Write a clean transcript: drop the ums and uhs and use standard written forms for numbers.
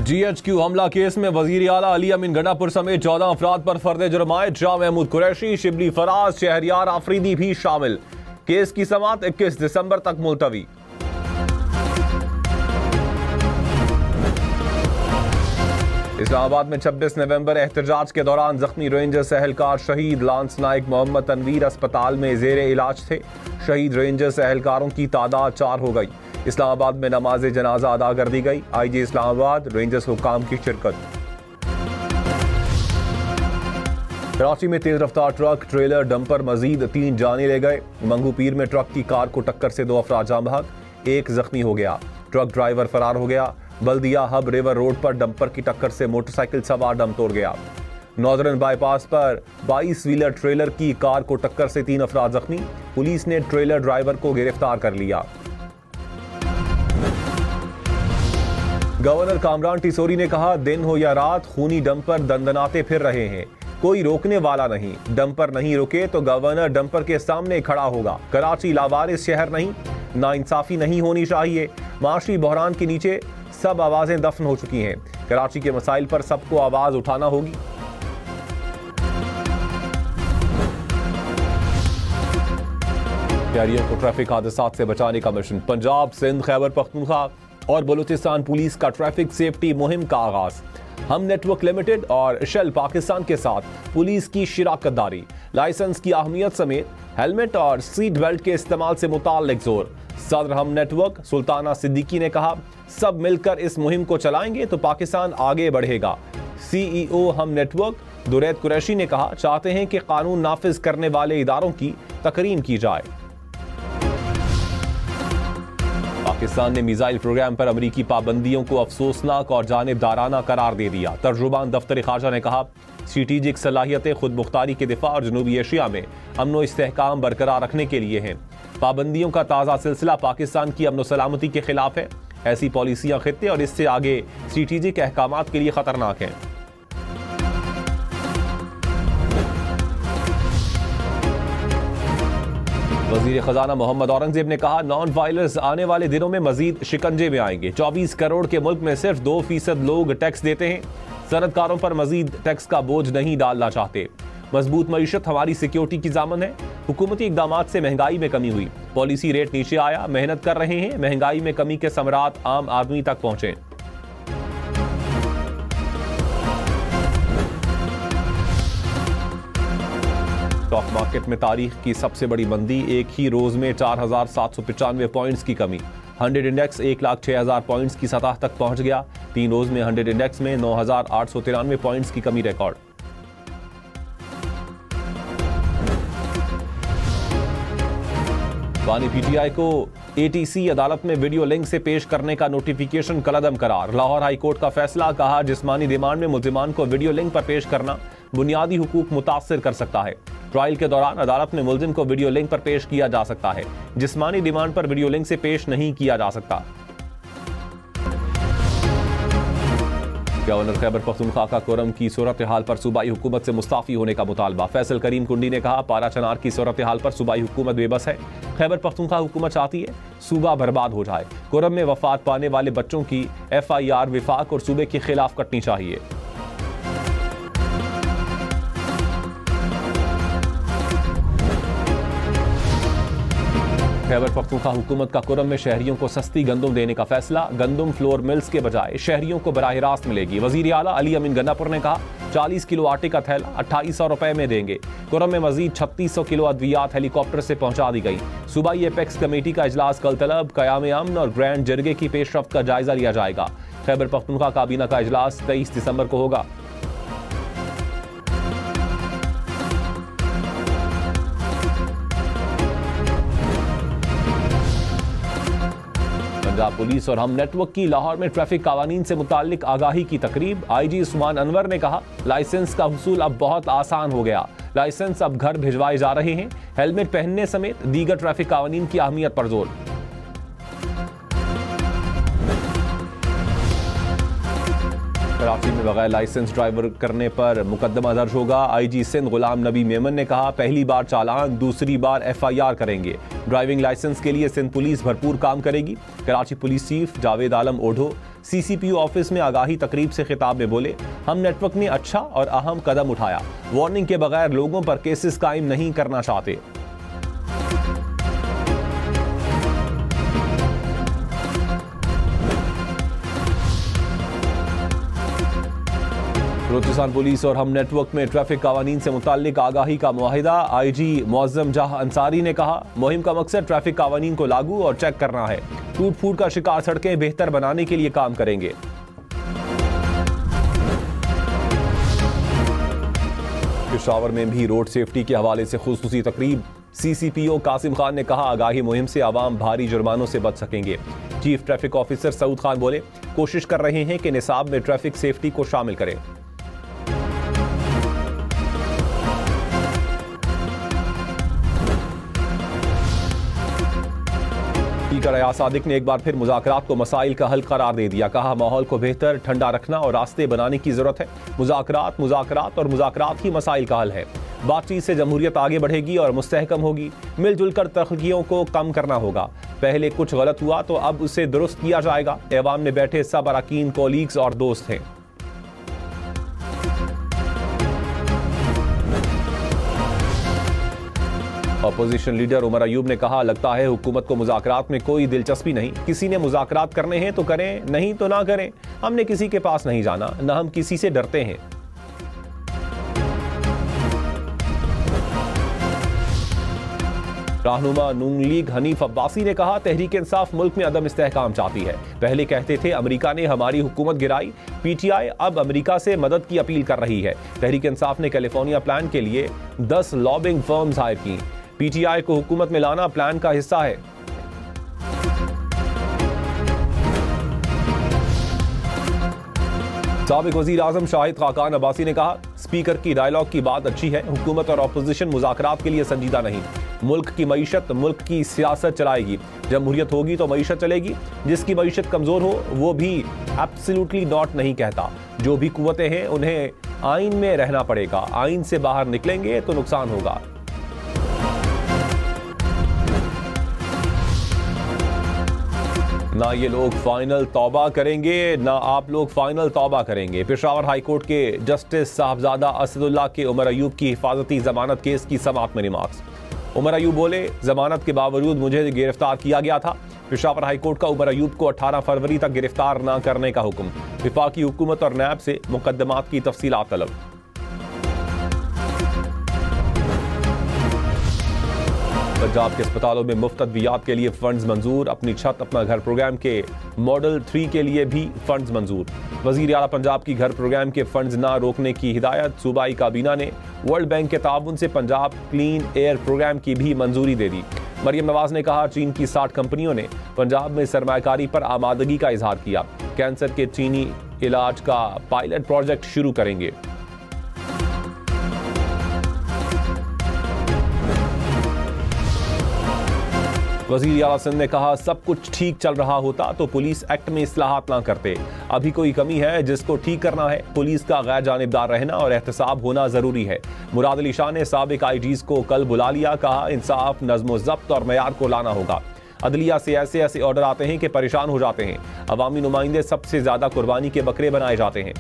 GHQ हमला case में वजीर आला अली अमीन गंडापुर समेत 14 अफराद पर फर्द जुर्म आयद। शाह महमूद कुरैशी, शिबली फराज, शहरियार आफरीदी भी शामिल। केस की समाअत 21 दिसंबर तक मुलतवी। इस्लामाबाद में 26 नवंबर एहतजाज के दौरान जख्मी रेंजर्स एहलकार शहीद लांस नाइक मोहम्मद तनवीर अस्पताल में जेरे इलाज थे। शहीद रेंजर्स एहलकारों की तादाद 4 हो गई। इस्लामाबाद में नमाज जनाजा अदा कर दी गई। IG इस्लामाबाद, रेंजर्स हुकाम की शिरकत। कराची में तेज रफ्तार ट्रक ट्रेलर डंपर मजीद 3 जाने ले गए। मंगू पीर में ट्रक की कार को टक्कर से 2 अफराद जाँ बहक, 1 जख्मी हो गया। ट्रक ड्राइवर फरार हो गया। बल्दिया हब रिवर रोड पर डंपर की टक्कर से मोटरसाइकिल सवार दम तोड़ गया। नॉर्दर्न बाईपास पर 22 व्हीलर ट्रेलर की कार को टक्कर से 3 अफराद जख्मी। पुलिस ने ट्रेलर ड्राइवर को गिरफ्तार कर लिया। गवर्नर कामरान टिसोरी ने कहा, दिन हो या रात खूनी डंपर दंदनाते फिर रहे हैं, कोई रोकने वाला नहीं। डंपर नहीं रुके तो गवर्नर डंपर के सामने खड़ा होगा। कराची लावारिस शहर नहीं, नाइंसाफी नहीं होनी चाहिए। माशी बहरान के नीचे सब आवाजें दफन हो चुकी हैं। कराची के मसाइल पर सबको आवाज उठाना होगी। शहरियों को ट्रैफिक हादसात से बचाने का मिशन। पंजाब, सिंध, खैबर पख्तूनख्वा और बलूचिस्तान पुलिस का ट्रैफिक सेफ्टी मुहिम का आगाज। हम नेटवर्क लिमिटेड और शेल पाकिस्तान के साथ पुलिस की शिराकत दारी। लाइसेंस की अहमियत समेत हेलमेट और सीट बेल्ट के इस्तेमाल से मुताल्लिक जोर। सदर हम नेटवर्क सुल्ताना सिद्दीकी ने कहा, सब मिलकर इस मुहिम को चलाएंगे तो पाकिस्तान आगे बढ़ेगा। CEO हम नेटवर्क दुरैद कुरैशी ने कहा, चाहते हैं कि कानून नाफिज करने वाले इदारों की तकरीम की जाए। पाकिस्तान ने मिसाइल प्रोग्राम पर अमरीकी पाबंदियों को अफसोसनाक और जानिबदाराना करार दे दिया। तर्जुमान दफ्तर खारजा ने कहा, स्ट्रेटेजिक सलाहियतें खुद मुख्तारी के दिफा और जनूबी एशिया में अमन व इस्तेहकाम बरकरार रखने के लिए हैं। पाबंदियों का ताज़ा सिलसिला पाकिस्तान की अमन व सलामती के खिलाफ है। ऐसी पॉलिसियां खित्ते और इससे आगे स्ट्रेटेजिक अहकामात के लिए खतरनाक हैं। वजीर खजाना मोहम्मद औरंगजेब ने कहा, नॉन वायलेंस आने वाले दिनों में मजीद शिकंजे में आएंगे। 24 करोड़ के मुल्क में सिर्फ 2% लोग टैक्स देते हैं। सनतकारों पर मजीद टैक्स का बोझ नहीं डालना चाहते। मजबूत मईशत हमारी सिक्योरिटी की जामन है। हुकूमती इकदामात से महंगाई में कमी हुई। पॉलिसी रेट नीचे आया। मेहनत कर रहे हैं, महंगाई में कमी के समरात आम आदमी तक पहुंचे। स्टॉक मार्केट में तारीख की सबसे बड़ी मंदी। एक ही रोज में 4795 पॉइंट्स की कमी। 100 इंडेक्स 1,06,000 पॉइंट्स की सतह तक पहुंच गया। 3 रोज में 100 इंडेक्स में 9,893 पॉइंट्स की कमी रिकॉर्ड। बानी PTI को ATC अदालत में वीडियो लिंक से पेश करने का नोटिफिकेशन कलअदम करार। लाहौर हाई कोर्ट का फैसला। कहा, जिस्मानी रिमांड में मुल्जिमान को वीडियो लिंक पर पेश करना बुनियादी हुकूक मुतासिर कर सकता है। ट्रायल के दौरान अदालत में मुल्जिम को वीडियो लिंक पर पेश किया जा सकता है। जिस्मानी रिमांड पर वीडियो लिंक से पेश नहीं किया जा सकता। गवर्नर खैबर पख्तूनख्वा का कोरम की सूरत हाल पर सूबाई हुकूमत से मुस्ताफी होने का मुतालबा। फैसल करीम कुंडी ने कहा, पारा चनार की सूरत हाल पर सूबाई हुकूमत बेबस है। खैबर पख्तूनख्वा हुकूमत चाहती है सूबा बर्बाद हो जाए। कोरम में वफात पाने वाले बच्चों की FIR विफाक और सूबे के खिलाफ कटनी चाहिए। खैबर पख्तूनख्वा हुकूमत का कुरम में शहरियों को सस्ती गंदम देने का फैसला। गंदम फ्लोर मिल्स के बजाय शहरियों को बराह रास्त मिलेगी। वजीर आला अली अमीन गंडापुर ने कहा, 40 किलो आटे का थैला 2800 रुपए में देंगे। कुरम में मजीद 3600 किलो अद्वियात हेलीकॉप्टर से पहुंचा दी गई। सूबाई एपेक्स कमेटी का इजलास कल तलब। क़याम अमन और ग्रैंड जरगे की पेशरफ्त का जायजा लिया जाएगा। खैबर पख्तूनख्वा काबीना का इजलास 23 दिसंबर को होगा। पंजाब पुलिस और हम नेटवर्क की लाहौर में ट्रैफिक कावानीन से मुताल्लिक आगाही की तकरीब। IG उस्मान अनवर ने कहा, लाइसेंस का हुसूल अब बहुत आसान हो गया। लाइसेंस अब घर भिजवाए जा रहे हैं। हेलमेट पहनने समेत दीगर ट्रैफिक कावानीन की अहमियत पर जोर। कराची में बगैर लाइसेंस ड्राइवर करने पर मुकदमा दर्ज होगा। IG सिंध गुलाम नबी मेमन ने कहा, पहली बार चालान, दूसरी बार FIR करेंगे। ड्राइविंग लाइसेंस के लिए सिंध पुलिस भरपूर काम करेगी। Karachi police chief Javed Alam ओढो CCPO office में आगाही तकरीब से खिताब में बोले, हम नेटवर्क ने अच्छा और अहम कदम उठाया, वार्निंग के बगैर लोगों पर केसेस कायम नहीं करना चाहते। बलूचिस्तान पुलिस और हम नेटवर्क में ट्रैफिक कानून से मुताल्लिक आगाही का मुआहिदा। IG मुअज्जम जहां अंसारी ने कहा, मुहिम का मकसद ट्रैफिक कानून को लागू और चेक करना है। टूट फूट का शिकार सड़कें बेहतर बनाने के लिए काम करेंगे। पेशावर में भी रोड सेफ्टी के हवाले से खुसूसी तकरीब। CCPO कासिम खान ने कहा, आगाही मुहिम से आवाम भारी जुर्मानों से बच सकेंगे। Chief traffic officer Saud Khan बोले, कोशिश कर रहे हैं कि निसाब में ट्रैफिक सेफ्टी को शामिल करें। स्पीकर अयाज सादिक ने एक बार फिर मुज़ाकरात को मसाइल का हल करार दे दिया। कहा, माहौल को बेहतर ठंडा रखना और रास्ते बनाने की जरूरत है। मुज़ाकरात ही मसाइल का हल है। बातचीत से जमहूरियत आगे बढ़ेगी और मुस्तहकम होगी। मिलजुल कर तख्तियों को कम करना होगा। पहले कुछ गलत हुआ तो अब उसे दुरुस्त किया जाएगा। ऐवान में बैठे सब अरकान कोलीग्स और दोस्त हैं। अपोजिशन लीडर उमर अयूब ने कहा, लगता है हुकूमत को मुज़ाकरात में कोई दिलचस्पी नहीं। किसी ने मुज़ाकरात करने हैं तो करें, नहीं तो ना करें। हमने किसी के पास नहीं जाना, न हम किसी से डरते हैं। रहनुमा नून लीग हनीफ अब्बासी ने कहा, तहरीक इंसाफ मुल्क में अदम इस्तेहकाम चाहती है। पहले कहते थे अमेरिका ने हमारी हुकूमत गिराई, PTI अब अमेरिका से मदद की अपील कर रही है। तहरीक इंसाफ ने कैलिफोर्निया प्लान के लिए 10 लॉबिंग फर्म्स हायर की। PTI को हुकूमत में लाना प्लान का हिस्सा है। साबिक वज़ीर आज़म शाहिद खाकान अब्बासी ने कहा, स्पीकर की डायलॉग की बात अच्छी है। हुकूमत और अपोजिशन मुज़ाकरात के लिए संजीदा नहीं। मुल्क की मईशत, मुल्क की सियासत चलाएगी। जमहूरियत होगी तो मईशत चलेगी। जिसकी मईशत कमज़ोर हो वो भी एब्सोल्युटली नॉट नहीं कहता। जो भी कुव्वतें हैं उन्हें आइन में रहना पड़ेगा। आइन से बाहर निकलेंगे तो नुकसान होगा। ना ये लोग फाइनल तौबा करेंगे, ना आप लोग फाइनल तौबा करेंगे। पेशावर हाई कोर्ट के जस्टिस साहबजादा असदुल्ला के उमर अयूब की हिफाजती जमानत केस की समाअत में रिमार्क्स। उमर अयूब बोले, जमानत के बावजूद मुझे गिरफ्तार किया गया था। पेशावर हाई कोर्ट का उमर अयूब को 18 फरवरी तक गिरफ्तार न करने का हुक्म। वफाकी हुकूमत और नैब से मुकदमात की तफसीलात तलब। पंजाब के अस्पतालों में मुफ्त अद्वियात के लिए फंड्स मंजूर। अपनी छत अपना घर प्रोग्राम के मॉडल 3 के लिए भी फंड्स मंजूर। वजीर आला पंजाब की घर प्रोग्राम के फंड्स ना रोकने की हिदायत। सूबाई काबीना ने वर्ल्ड बैंक के ताउन से पंजाब क्लीन एयर प्रोग्राम की भी मंजूरी दे दी। मरियम नवाज ने कहा, चीन की 60 कंपनियों ने पंजाब में सरमायाकारी पर आमादगी का इजहार किया। कैंसर के चीनी इलाज का पायलट प्रोजेक्ट शुरू करेंगे। वज़ीर आला सिंध ने कहा, सब कुछ ठीक चल रहा होता तो पुलिस एक्ट में इस्लाहात ना करते। अभी कोई कमी है जिसको ठीक करना है। पुलिस का गैर जानिबदार रहना और एहतसाब होना जरूरी है। मुराद अली शाह ने साबिक IGs को कल बुला लिया। कहा, इंसाफ, नज़्म ज़ब्त और मयार को लाना होगा। अदलिया से ऐसे ऑर्डर आते हैं कि परेशान हो जाते हैं। अवामी नुमाइंदे सबसे ज्यादा कुर्बानी के बकरे बनाए जाते हैं।